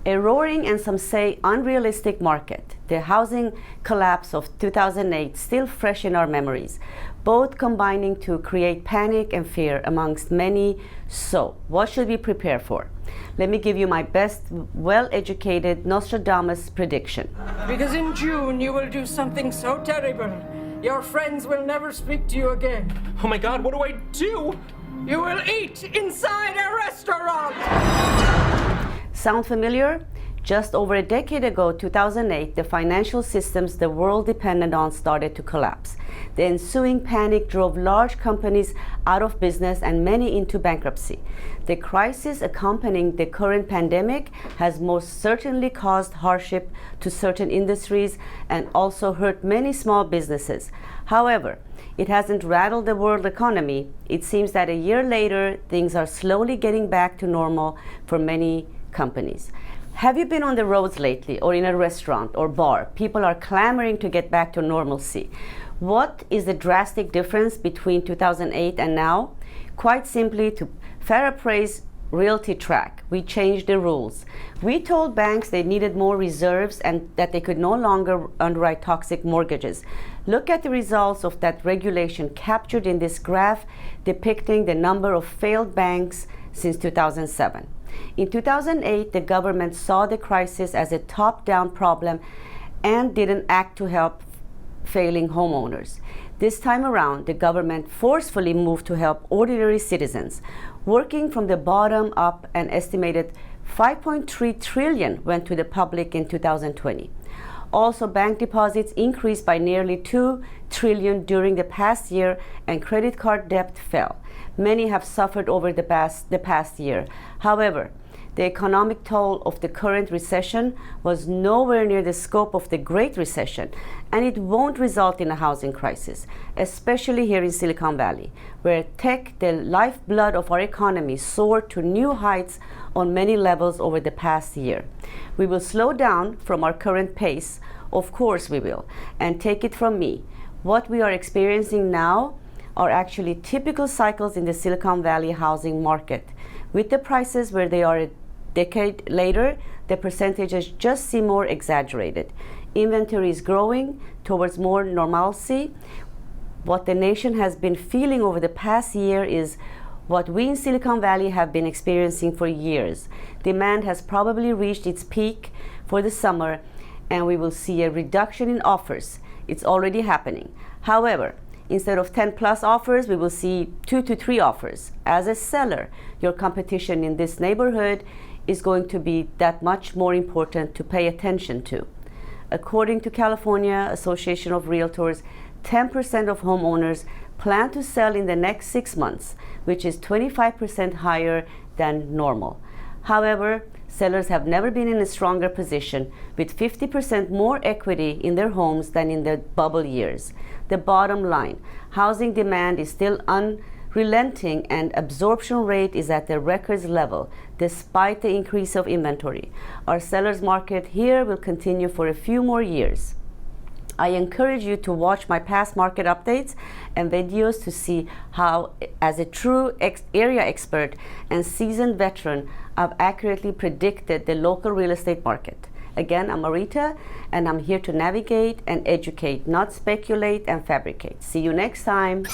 A roaring and some say unrealistic market. The housing collapse of 2008 still fresh in our memories, both combining to create panic and fear amongst many. So, what should we prepare for? Let me give you my best, well-educated Nostradamus prediction. Because in June you will do something so terrible, your friends will never speak to you again. Oh my God, what do I do? You will eat inside a restaurant! Sound familiar? Just over a decade ago, 2008, the financial systems the world depended on started to collapse. The ensuing panic drove large companies out of business and many into bankruptcy. The crisis accompanying the current pandemic has most certainly caused hardship to certain industries and also hurt many small businesses. However, it hasn't rattled the world economy. It seems that a year later, things are slowly getting back to normal for many companies. Have you been on the roads lately or in a restaurant or bar? People are clamoring to get back to normalcy. What is the drastic difference between 2008 and now? Quite simply, to paraphrase Realty Track, we changed the rules. We told banks they needed more reserves and that they could no longer underwrite toxic mortgages. Look at the results of that regulation captured in this graph depicting the number of failed banks since 2007. In 2008, the government saw the crisis as a top-down problem and didn't act to help failing homeowners. This time around, the government forcefully moved to help ordinary citizens. Working from the bottom up, an estimated 5.3 trillion went to the public in 2020. Also, bank deposits increased by nearly 2 trillion during the past year and credit card debt fell. Many have suffered over the past year. However, the economic toll of the current recession was nowhere near the scope of the Great Recession, and it won't result in a housing crisis, especially here in Silicon Valley, where tech, the lifeblood of our economy, soared to new heights on many levels over the past year. We will slow down from our current pace, of course we will, and take it from me. What we are experiencing now are actually typical cycles in the Silicon Valley housing market. With the prices where they are a decade later, the percentages just seem more exaggerated. Inventory is growing towards more normalcy. What the nation has been feeling over the past year is what we in Silicon Valley have been experiencing for years. Demand has probably reached its peak for the summer, and we will see a reduction in offers. It's already happening. However, instead of 10 plus offers, we will see 2 to 3 offers. As a seller, your competition in this neighborhood is going to be that much more important to pay attention to. According to California Association of Realtors, 10% of homeowners plan to sell in the next 6 months, which is 25% higher than normal. However, sellers have never been in a stronger position, with 50% more equity in their homes than in the bubble years. The bottom line, housing demand is still unrelenting and absorption rate is at the record level, despite the increase of inventory. Our sellers market here will continue for a few more years. I encourage you to watch my past market updates and videos to see how, as a true area expert and seasoned veteran, I've accurately predicted the local real estate market. Again, I'm Marita, and I'm here to navigate and educate, not speculate and fabricate. See you next time.